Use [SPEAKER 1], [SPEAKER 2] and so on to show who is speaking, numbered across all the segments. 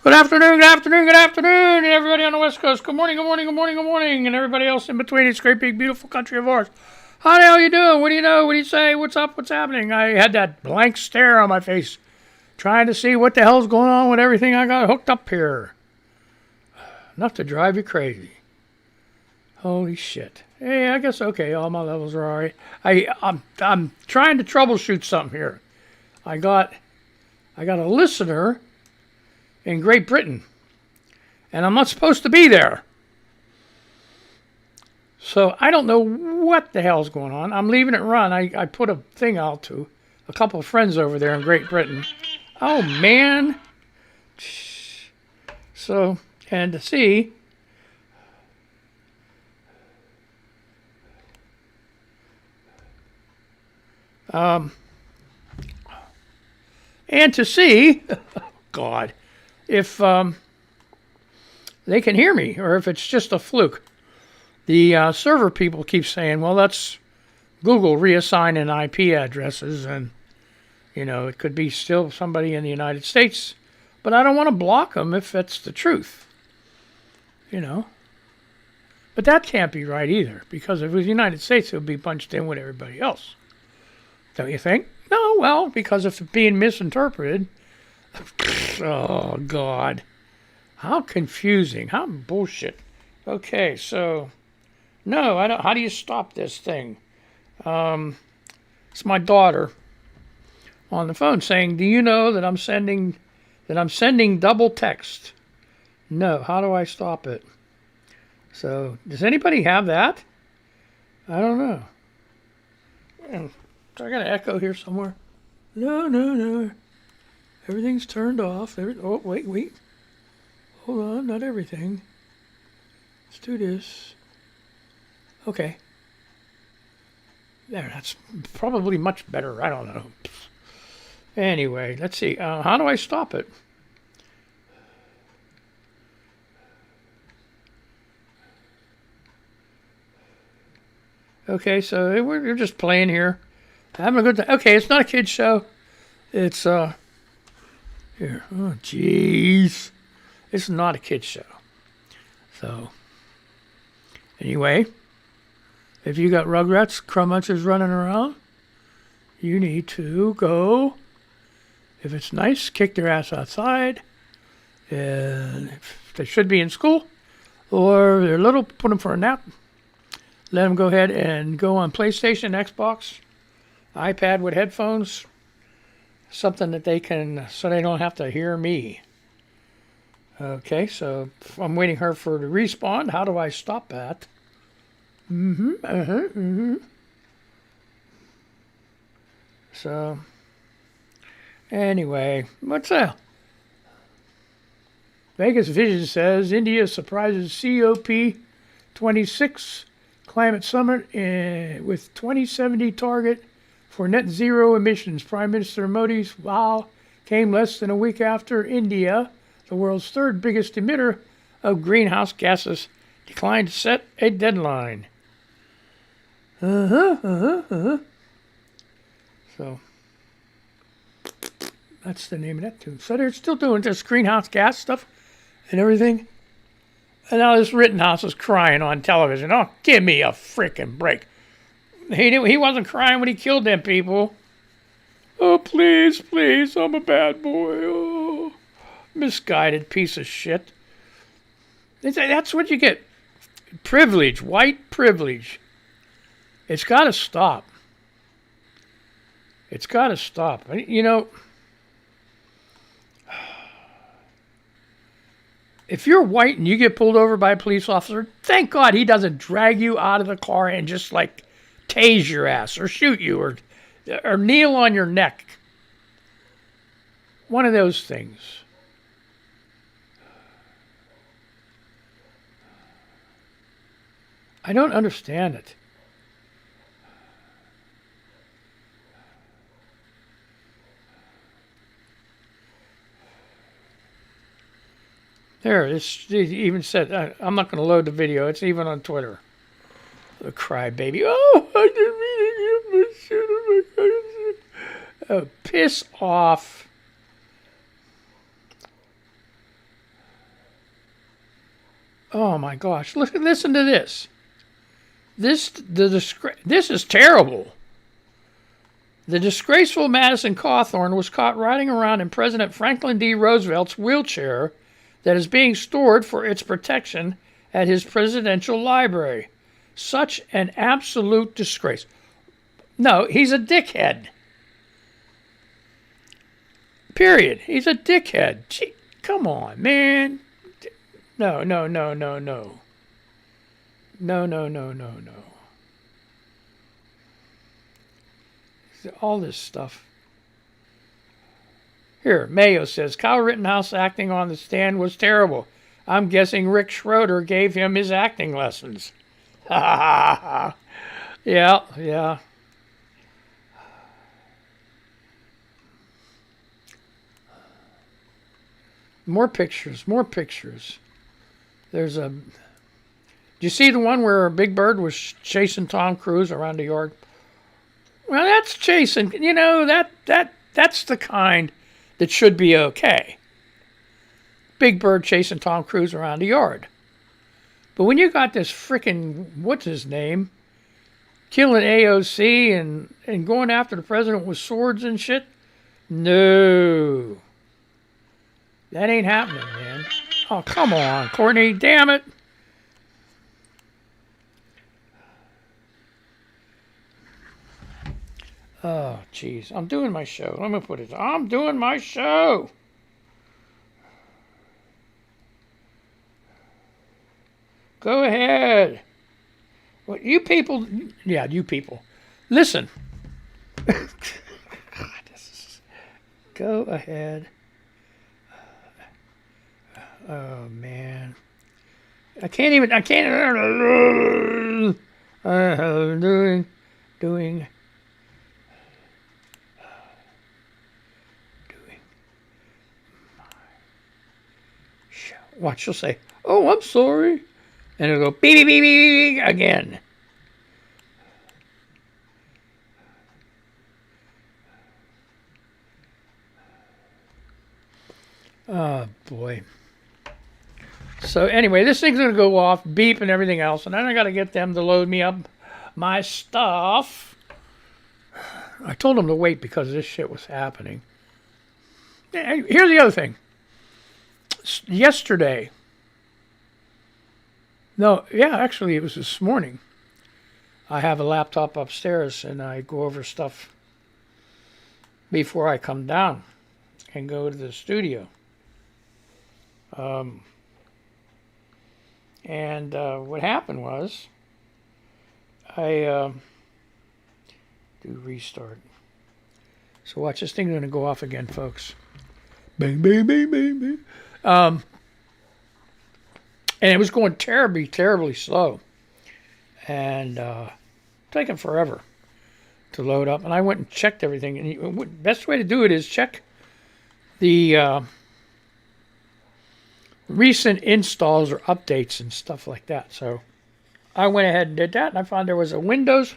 [SPEAKER 1] Good afternoon, good afternoon, good afternoon, everybody on the West Coast. Good morning, good morning, good morning, good morning, and everybody else in between this great big beautiful country of ours. How the hell you doing? What do you know? What do you say? What's up? What's happening? I had that blank stare on my face, trying to see what the hell's going on with everything I got hooked up here. Enough to drive you crazy. Holy shit. Hey, I guess okay. All my levels are all right. I'm trying to troubleshoot something here. I got a listener in Great Britain, and I'm not supposed to be there. So I don't know what the hell's going on. I'm leaving it run. I put a thing out to a couple of friends over there in Great Britain. Oh, man. So, and to see... and to see... God... if they can hear me or if it's just a fluke. The server people keep saying, well, that's Google reassigning IP addresses, and, you know, it could be still somebody in the United States, but I don't want to block them if that's the truth, you know. But that can't be right either, because if it was the United States, it would be punched in with everybody else. Don't you think? No, well, because if it's being misinterpreted... Oh, God. How confusing. How bullshit. Okay, so... No, I don't... How do you stop this thing? It's my daughter on the phone saying, do you know that I'm sending double text? No, how do I stop it? So, does anybody have that? I don't know. I got an echo here somewhere. No. Everything's turned off. Oh, wait. Hold on, not everything. Let's do this. Okay. There, that's probably much better. I don't know. Anyway, let's see. How do I stop it? Okay, so we're just playing here. Having a good time. Okay, it's not a kid's show. It's, here. Oh, jeez. It's not a kid's show. So, anyway, if you got Rugrats, Crummunchers running around, you need to go, if it's nice, kick their ass outside. And if they should be in school, or they're little, put them for a nap. Let them go ahead and go on PlayStation, Xbox, iPad with headphones. Something that they can, so they don't have to hear me. Okay, so I'm waiting her for to respawn. How do I stop that? So, anyway, what's that? Vegas Vision says India surprises COP26 climate summit with 2070 target for net zero emissions. Prime Minister Modi's vow came less than a week after India, the world's third biggest emitter of greenhouse gases, declined to set a deadline. So, that's the name of that tune. So they're still doing this greenhouse gas stuff and everything. And now this Rittenhouse is crying on television. Oh, give me a freaking break. He wasn't crying when he killed them people. Oh, please, I'm a bad boy. Oh, misguided piece of shit. That's what you get. Privilege, white privilege. It's got to stop. It's got to stop. You know, if you're white and you get pulled over by a police officer, thank God he doesn't drag you out of the car and just like tase your ass or shoot you or kneel on your neck. One of those things. I don't understand it. There, it even said, I'm not going to load the video. It's even on Twitter. The crybaby. Oh, I didn't mean to give my shit. Oh, piss off. Oh my gosh! Listen to this. This is terrible. The disgraceful Madison Cawthorn was caught riding around in President Franklin D. Roosevelt's wheelchair that is being stored for its protection at his presidential library. Such an absolute disgrace. No, he's a dickhead. Period. He's a dickhead. Gee, come on, man. No, no, no, no, no. No, no, no, no, no. All this stuff. Here, Mayo says, Kyle Rittenhouse acting on the stand was terrible. I'm guessing Rick Schroeder gave him his acting lessons. Yeah, yeah. More pictures, more pictures. There's a... Do you see the one where Big Bird was chasing Tom Cruise around the yard? Well, that's chasing. You know, that's the kind that should be okay. Big Bird chasing Tom Cruise around the yard. But when you got this frickin', what's his name, killing AOC and going after the president with swords and shit, no. That ain't happening, man. Oh, come on, Courtney, damn it. Oh, jeez. I'm doing my show. Let me put it. I'm doing my show. Go ahead. Well, you people. Yeah, you people. Listen. Go ahead. Oh, man. I can't. Doing. Watch, she'll say, oh, I'm sorry. And it'll go beep, beep, beep, beep, again. Oh, boy. So anyway, this thing's going to go off, beep and everything else. And then I got to get them to load me up my stuff. I told them to wait because this shit was happening. Here's the other thing. Yesterday, actually it was this morning. I have a laptop upstairs and I go over stuff before I come down and go to the studio. What happened was I do restart. So watch, this thing's going to go off again, folks. Bang, bang, bang, bang, bang. And it was going terribly, terribly slow. And taking forever to load up. And I went and checked everything. And the best way to do it is check the recent installs or updates and stuff like that. So I went ahead and did that. And I found there was a Windows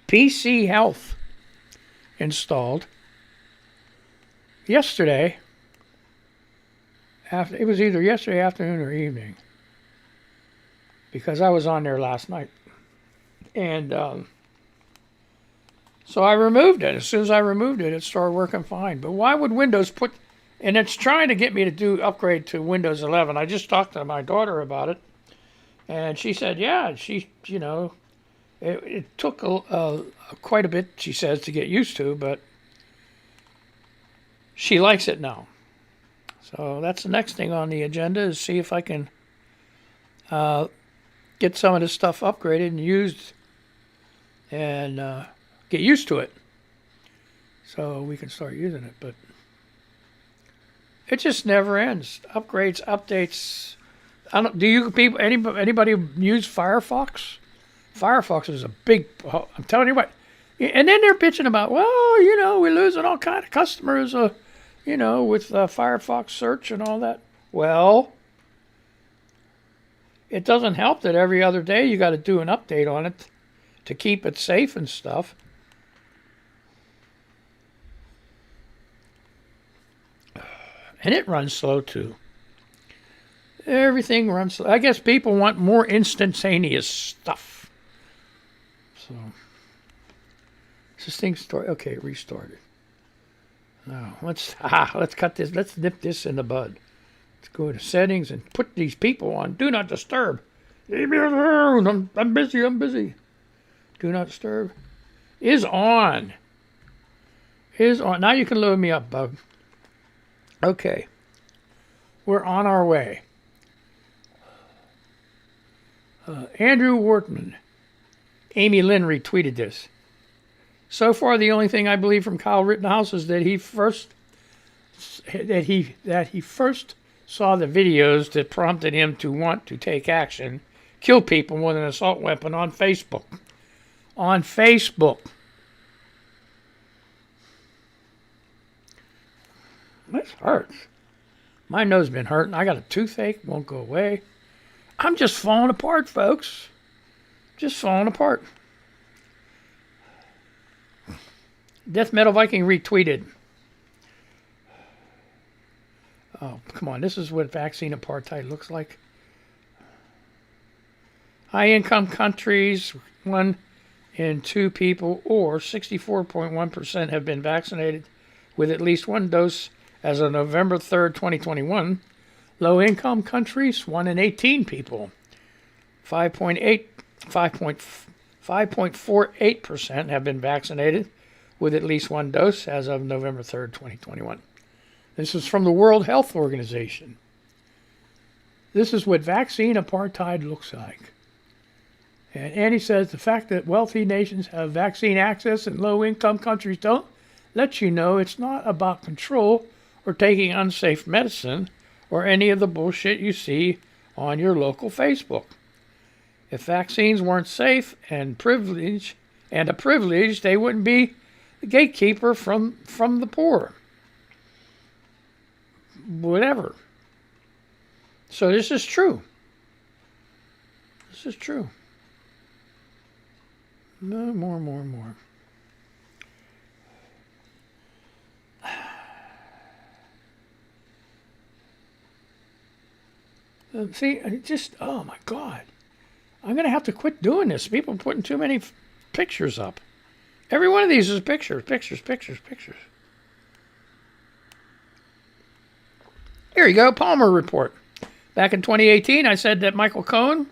[SPEAKER 1] PC Health installed yesterday. It was either yesterday afternoon or evening, because I was on there last night. And so I removed it. As soon as I removed it, it started working fine. But why would Windows put... And it's trying to get me to upgrade to Windows 11. I just talked to my daughter about it. And she said, yeah, it took quite a bit, she says, to get used to. But she likes it now. So that's the next thing on the agenda, is see if I can get some of this stuff upgraded and used and get used to it so we can start using it. But it just never ends. Upgrades, updates. Do you people, anybody use Firefox? Firefox is a big, I'm telling you what. And then they're bitching about, well, we're losing all kind of customers, with Firefox search and all that. Well, it doesn't help that every other day you got to do an update on it to keep it safe and stuff. And it runs slow too. Everything runs slow. I guess people want more instantaneous stuff. So, this thing started. Okay, restarted. Now, let's cut this. Let's nip this in the bud. Let's go to settings and put these people on Do Not Disturb. Leave me alone. I'm busy. I'm busy. Do Not Disturb is on. Is on. Now you can load me up, bub. Okay. We're on our way. Andrew Wortman. Amy Lynn retweeted this. So far, the only thing I believe from Kyle Rittenhouse is that he first saw the videos that prompted him to want to take action, kill people with an assault weapon on Facebook. On Facebook. This hurts. My nose has been hurting. I got a toothache. Won't go away. I'm just falling apart, folks. Just falling apart. Death Metal Viking retweeted. Oh, come on. This is what vaccine apartheid looks like. High-income countries, 1 in 2 people, or 64.1% have been vaccinated with at least 1 dose as of November 3rd, 2021. Low-income countries, 1 in 18 people, 5.48% have been vaccinated with at least 1 dose as of November 3rd, 2021. This is from the World Health Organization. This is what vaccine apartheid looks like. And Annie says the fact that wealthy nations have vaccine access and low-income countries don't lets you know it's not about control or taking unsafe medicine or any of the bullshit you see on your local Facebook. If vaccines weren't safe and a privilege, they wouldn't be the gatekeeper from the poor. Whatever. So this is true. This is true. No, more. See, oh my God. I'm going to have to quit doing this. People are putting too many pictures up. Every one of these is pictures. Here you go, Palmer Report. Back in 2018, I said that Michael Cohen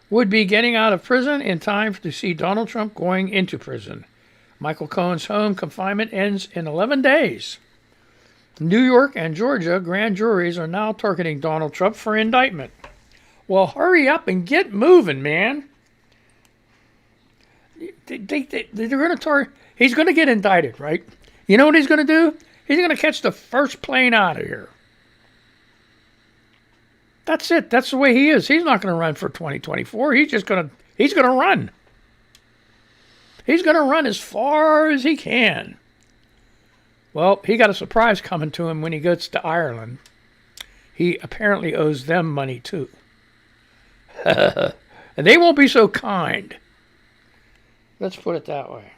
[SPEAKER 1] would be getting out of prison in time to see Donald Trump going into prison. Michael Cohen's home confinement ends in 11 days. New York and Georgia grand juries are now targeting Donald Trump for indictment. Well, hurry up and get moving, man. They're going to target. He's going to get indicted, right? You know what he's going to do? He's going to catch the first plane out of here. That's it. That's the way he is. He's not going to run for 2024. He's going to run. He's going to run as far as he can. Well, he got a surprise coming to him when he goes to Ireland. He apparently owes them money too. And they won't be so kind. Let's put it that way.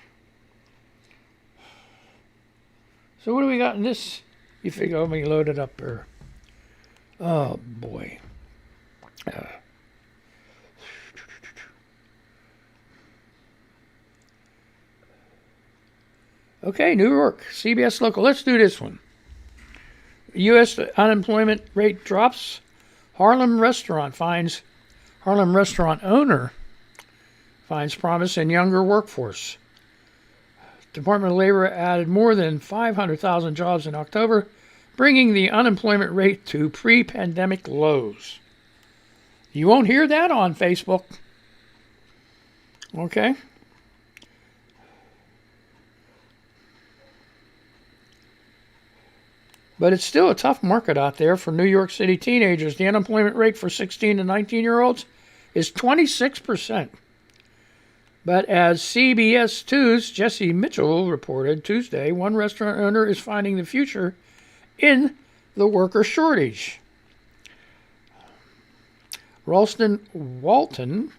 [SPEAKER 1] So what do we got in this? You figure, let me load it up here. Oh, boy. Okay, New York, CBS Local. Let's do this one. U.S. unemployment rate drops. Harlem restaurant owner finds promise in younger workforce. Department of Labor added more than 500,000 jobs in October, bringing the unemployment rate to pre-pandemic lows. You won't hear that on Facebook. Okay. But it's still a tough market out there for New York City teenagers. The unemployment rate for 16 to 19-year-olds is 26%. But as CBS 2's Jesse Mitchell reported Tuesday, one restaurant owner is finding the future in the worker shortage. Ralston Walton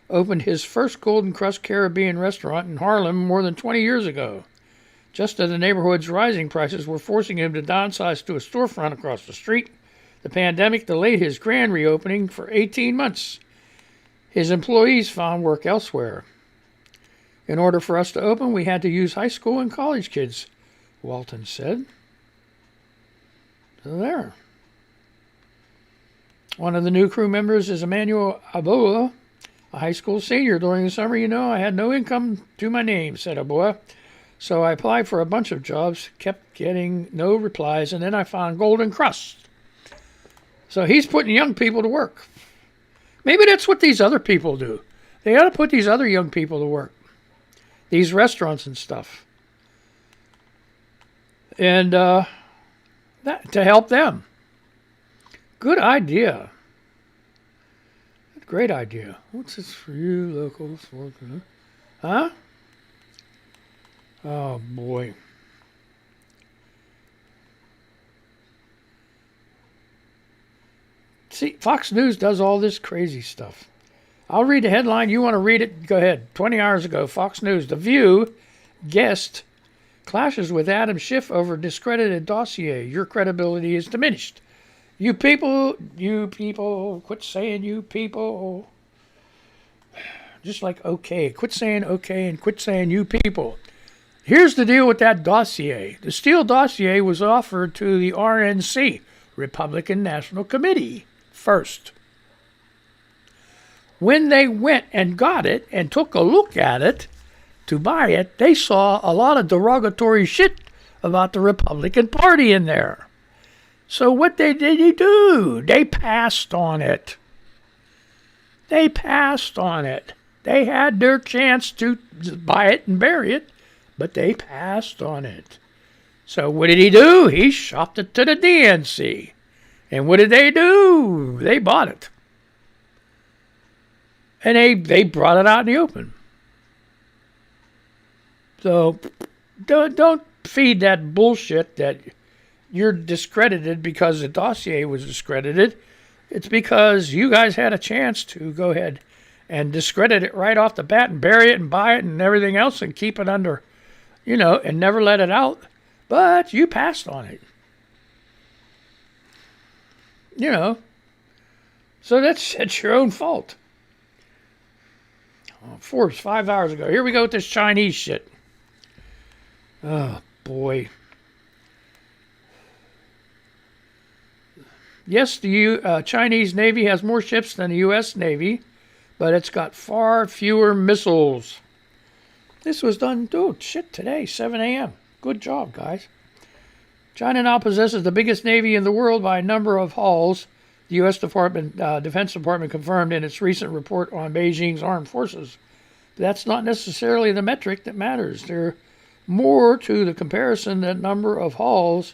[SPEAKER 1] opened his first Golden Crust Caribbean restaurant in Harlem more than 20 years ago, just as the neighborhood's rising prices were forcing him to downsize to a storefront across the street. The pandemic delayed his grand reopening for 18 months. His employees found work elsewhere. In order for us to open, we had to use high school and college kids, Walton said. So there. One of the new crew members is Emmanuel Aboa, a high school senior. During the summer, I had no income to my name, said Aboa. So I applied for a bunch of jobs, kept getting no replies, and then I found Golden Crust. So he's putting young people to work. Maybe that's what these other people do. They ought to put these other young people to work. These restaurants and stuff. And that to help them. Good idea. Great idea. What's this for you, locals? Huh? Oh, boy. See, Fox News does all this crazy stuff. I'll read the headline. You want to read it? Go ahead. 20 hours ago, Fox News. The View guest clashes with Adam Schiff over discredited dossier. Your credibility is diminished. You people, quit saying you people. Just like okay. Quit saying okay and quit saying you people. Here's the deal with that dossier. The Steele dossier was offered to the RNC, Republican National Committee, first. When they went and got it and took a look at it to buy it, they saw a lot of derogatory shit about the Republican Party in there. So what did they do? They passed on it. They passed on it. They had their chance to buy it and bury it, but they passed on it. So what did he do? He shopped it to the DNC. And what did they do? They bought it. And they brought it out in the open. So don't feed that bullshit that you're discredited because the dossier was discredited. It's because you guys had a chance to go ahead and discredit it right off the bat and bury it and buy it and everything else and keep it under, and never let it out. But you passed on it. So that's your own fault. Forbes, 5 hours ago. Here we go with this Chinese shit. Oh, boy. Yes, the Chinese Navy has more ships than the U.S. Navy, but it's got far fewer missiles. This was done, today, 7 a.m. Good job, guys. China now possesses the biggest navy in the world by number of hulls. The U.S. Defense Department confirmed in its recent report on Beijing's armed forces. But that's not necessarily the metric that matters. There's more to the comparison than number of hulls.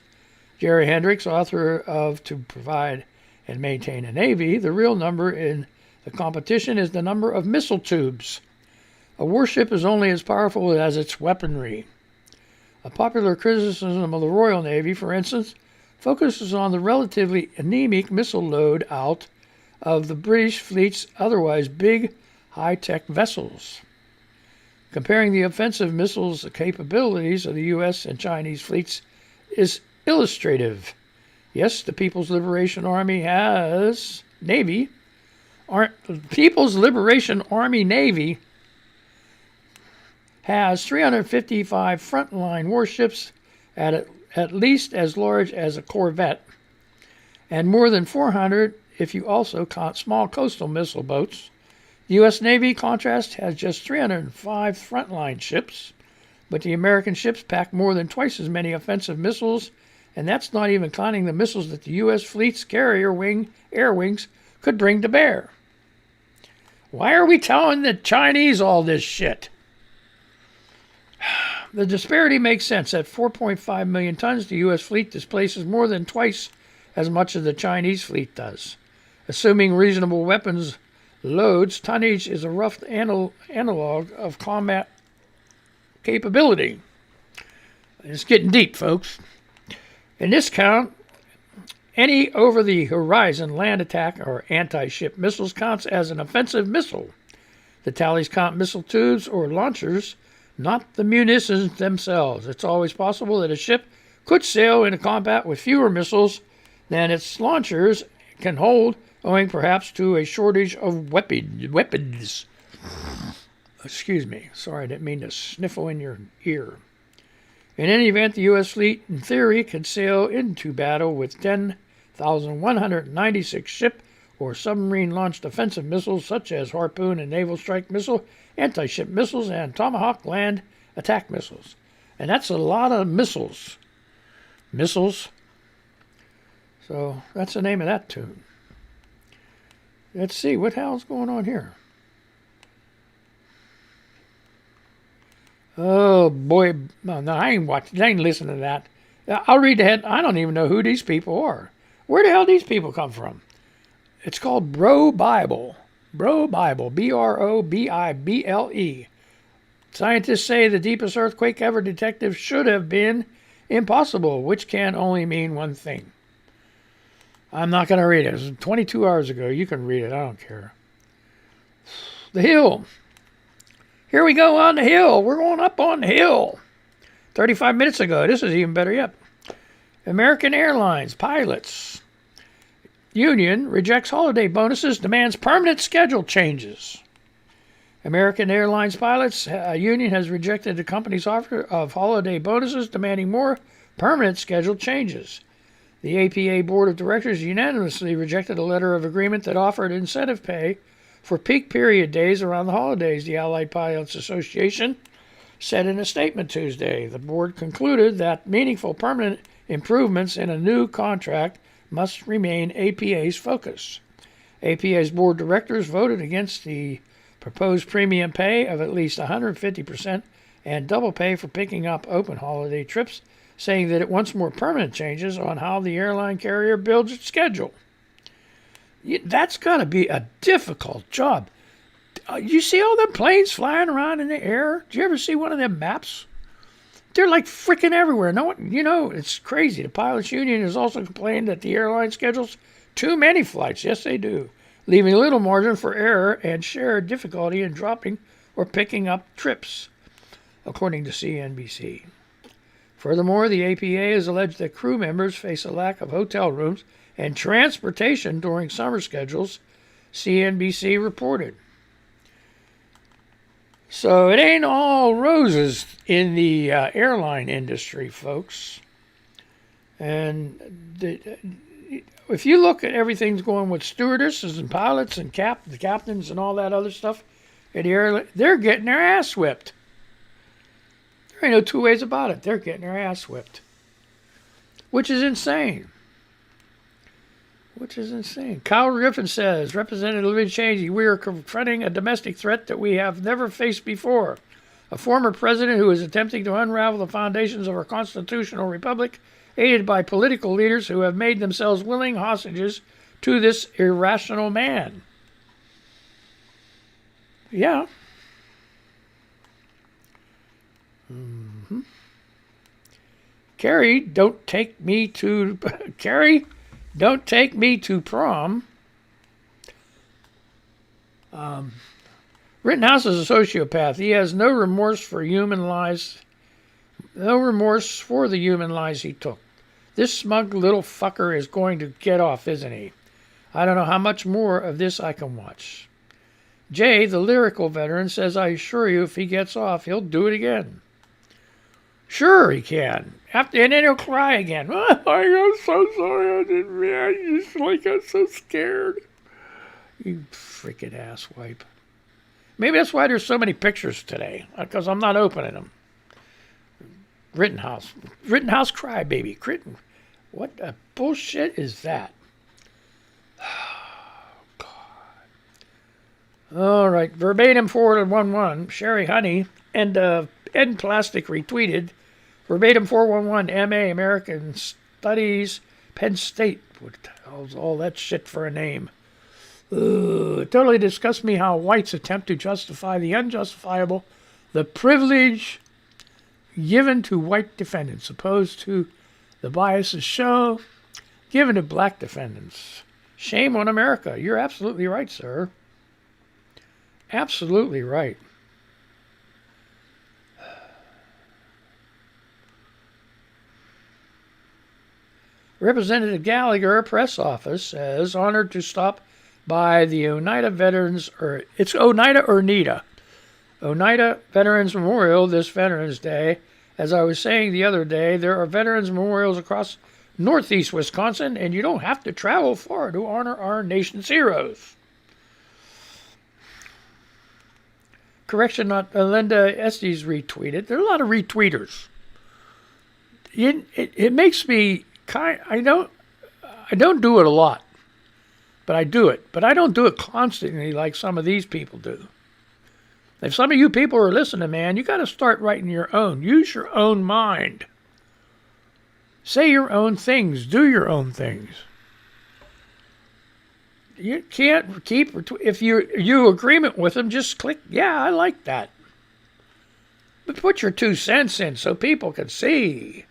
[SPEAKER 1] Jerry Hendricks, author of To Provide and Maintain a Navy, the real number in the competition is the number of missile tubes. A warship is only as powerful as its weaponry. A popular criticism of the Royal Navy, for instance, focuses on the relatively anemic missile load out of the British fleet's otherwise big, high-tech vessels. Comparing the offensive missiles capabilities of the U.S. and Chinese fleets is illustrative. Yes, the People's Liberation Army Navy has 355 frontline warships at least as large as a corvette, and more than 400 if you also count small coastal missile boats. The U.S. Navy, contrast, has just 305 frontline ships, but the American ships pack more than twice as many offensive missiles, and that's not even counting the missiles that the U.S. fleet's air wings could bring to bear. Why are we telling the Chinese all this shit? The disparity makes sense. At 4.5 million tons, the U.S. fleet displaces more than twice as much as the Chinese fleet does. Assuming reasonable weapons loads, tonnage is a rough analog of combat capability. It's getting deep, folks. In this count, any over-the-horizon land attack or anti-ship missiles counts as an offensive missile. The tallies count missile tubes or launchers, not the munitions themselves. It's always possible that a ship could sail into combat with fewer missiles than its launchers can hold, owing perhaps to a shortage of weapons. Excuse me. Sorry, I didn't mean to sniffle in your ear. In any event, the U.S. fleet, in theory, could sail into battle with 10,196 ship or submarine-launched offensive missiles such as Harpoon and Naval Strike Missile, anti-ship missiles, and Tomahawk land attack missiles. And that's a lot of missiles. So that's the name of that tune. Let's see, what the hell's going on here? Oh boy, no, I ain't watching. I ain't listening to that. I'll read the head. I don't even know who these people are. Where the hell these people come from? It's called Bro Bible. Bro Bible. Brobible. Scientists say the deepest earthquake ever detected should have been impossible, which can only mean one thing. I'm not going to read it. It was 22 hours ago. You can read it. I don't care. The Hill. Here we go on the hill. We're going up on the hill. 35 minutes ago. This is even better yet. American Airlines pilots union rejects holiday bonuses, demands permanent schedule changes. American Airlines pilots union has rejected the company's offer of holiday bonuses, demanding more permanent schedule changes. The APA Board of Directors unanimously rejected a letter of agreement that offered incentive pay for peak period days around the holidays, the Allied Pilots Association said in a statement Tuesday. The board concluded that meaningful permanent improvements in a new contract must remain APA's focus. APA's board of directors voted against the proposed premium pay of at least 150% and double pay for picking up open holiday trips, saying that it wants more permanent changes on how the airline carrier builds its schedule. That's got to be a difficult job. You see all them planes flying around in the air? Do you ever see one of them maps? They're like freaking everywhere. No one, it's crazy. The pilots union has also complained that the airline schedules too many flights. Yes, they do, leaving little margin for error and shared difficulty in dropping or picking up trips, according to CNBC. Furthermore, the APA has alleged that crew members face a lack of hotel rooms and transportation during summer schedules, CNBC reported. So it ain't all roses in the airline industry, folks. And if you look at everything's going with stewardesses and pilots and the captains and all that other stuff, at the airline, they're getting their ass whipped. There ain't no two ways about it. They're getting their ass whipped, which is insane. Kyle Griffin says, Representative Libby Cheney, we are confronting a domestic threat that we have never faced before. A former president who is attempting to unravel the foundations of our constitutional republic, aided by political leaders who have made themselves willing hostages to this irrational man. Yeah. Carrie, don't take me to prom. Rittenhouse is a sociopath. He has no remorse for the human lives he took. This smug little fucker is going to get off, isn't he? I don't know how much more of this I can watch. Jay, the lyrical veteran, says, I assure you if he gets off, he'll do it again. Sure he can. And then he'll cry again. Oh, I'm so sorry. I didn't mean. I'm so scared. You freaking asswipe. Maybe that's why there's so many pictures today, because I'm not opening them. Rittenhouse crybaby. What a bullshit is that? Oh, God. All right. Verbatim forwarded 1-1. Sherry Honey and Ed Plastic retweeted. Verbatim 411 MA American Studies Penn State. What the hell's all that shit for a name? It totally disgusts me how whites attempt to justify the unjustifiable, the privilege given to white defendants, opposed to the biases given to black defendants. Shame on America. You're absolutely right, sir. Absolutely right. Representative Gallagher press office says, honored to stop by the Oneida Veterans, or it's Oneida or Nita. Oneida Veterans Memorial this Veterans Day. As I was saying the other day, there are veterans memorials across northeast Wisconsin, and you don't have to travel far to honor our nation's heroes. Correction, not Linda Estes retweeted. There are a lot of retweeters. It makes me I don't do it a lot, but I do it. But I don't do it constantly like some of these people do. If some of you people are listening, man, you got to start writing your own. Use your own mind. Say your own things. Do your own things. You can't keep, if you agreement with them, just click, yeah, I like that. But put your 2 cents in so people can see.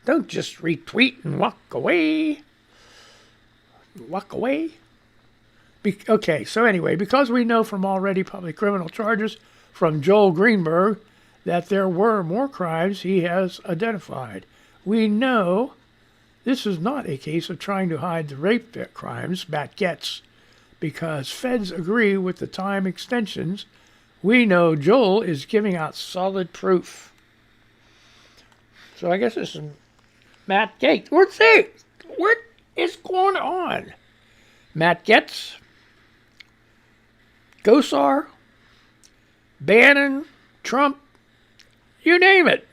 [SPEAKER 1] Don't just retweet and walk away. Walk away. Okay, so anyway, because we know from already public criminal charges from Joel Greenberg that there were more crimes he has identified, we know this is not a case of trying to hide the rape crimes Matt gets, because feds agree with the time extensions. We know Joel is giving out solid proof. So I guess this is Matt Gaetz. Let's see. What is going on? Matt Gaetz, Gosar, Bannon, Trump, you name it.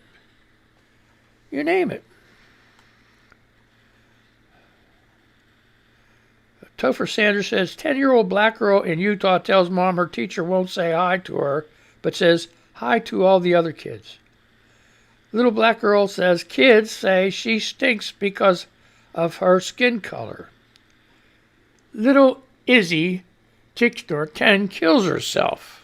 [SPEAKER 1] You name it. Topher Sanders says, 10-year-old black girl in Utah tells mom her teacher won't say hi to her, but says hi to all the other kids. Little black girl says kids say she stinks because of her skin color. Little Izzy Tickner 10 kills herself.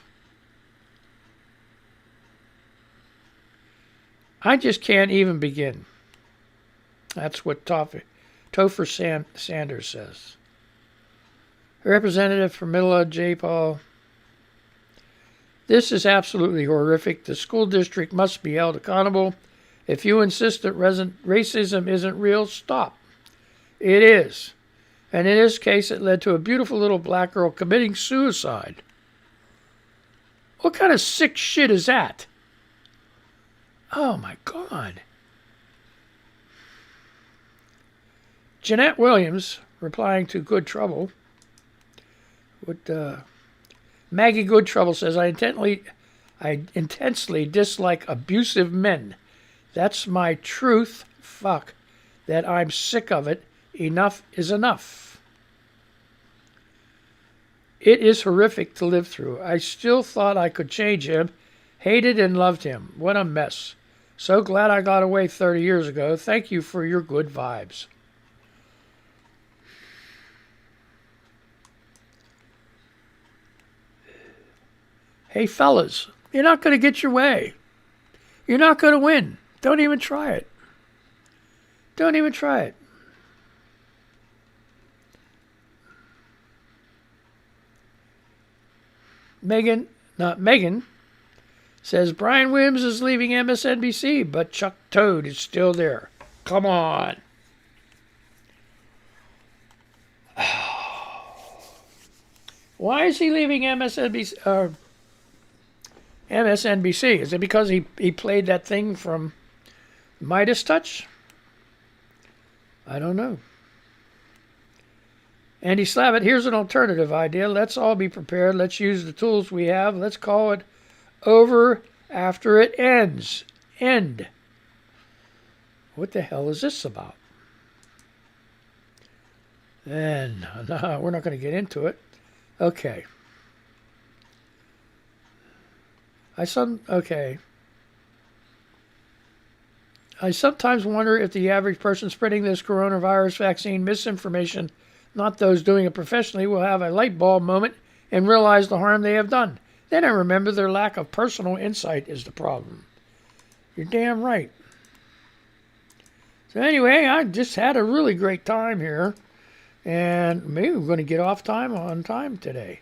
[SPEAKER 1] I just can't even begin. That's what Topher Sanders says. Representative for Milla J. Paul. This is absolutely horrific. The school district must be held accountable. If you insist that racism isn't real, stop. It is. And in this case, it led to a beautiful little black girl committing suicide. What kind of sick shit is that? Oh, my God. Jeanette Williams, replying to Good Trouble, Maggie Good Trouble says, I intensely dislike abusive men. That's my truth. Fuck. That I'm sick of it. Enough is enough. It is horrific to live through. I still thought I could change him. Hated and loved him. What a mess. So glad I got away 30 years ago. Thank you for your good vibes. Hey, fellas, you're not going to get your way. You're not going to win. Don't even try it. Don't even try it. Megan says Brian Williams is leaving MSNBC, but Chuck Todd is still there. Come on. Why is he leaving MSNBC? MSNBC? Is it because he played that thing from Midas Touch? I don't know. Andy Slavitt, here's an alternative idea. Let's all be prepared. Let's use the tools we have. Let's call it over after it ends. End. What the hell is this about? And no, we're not going to get into it. Okay. I sometimes wonder if the average person spreading this coronavirus vaccine misinformation, not those doing it professionally, will have a light bulb moment and realize the harm they have done. Then I remember their lack of personal insight is the problem. You're damn right. So anyway, I just had a really great time here. And maybe we're going to get off time on time today.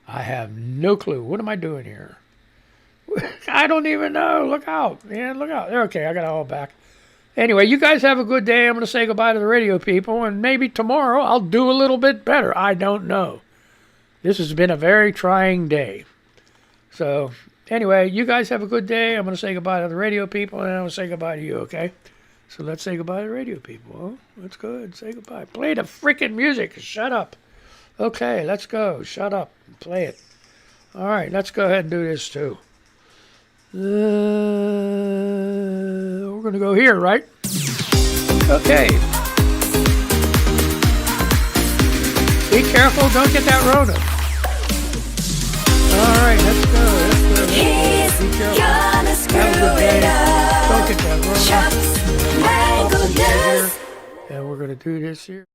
[SPEAKER 1] I have no clue. What am I doing here? I don't even know. Look out, man. Look out. Okay, I got it all back. Anyway, you guys have a good day. I'm going to say goodbye to the radio people, and maybe tomorrow I'll do a little bit better. I don't know. This has been a very trying day. So, anyway, you guys have a good day. I'm going to say goodbye to the radio people, and I'm going to say goodbye to you, okay? So let's say goodbye to the radio people. Huh? Let's go ahead and say goodbye. Play the freaking music. Shut up. Okay, let's go. Shut up and play it. All right, let's go ahead and do this too. We're going to go here, right? Okay. Be careful. Don't get that Rona. All right, let's go.
[SPEAKER 2] He's
[SPEAKER 1] Be careful.
[SPEAKER 2] gonna screw
[SPEAKER 1] Have a good day.
[SPEAKER 2] it up.
[SPEAKER 1] Don't get that Rona.
[SPEAKER 2] Chuck's Mangled.
[SPEAKER 1] And we're going to do this here.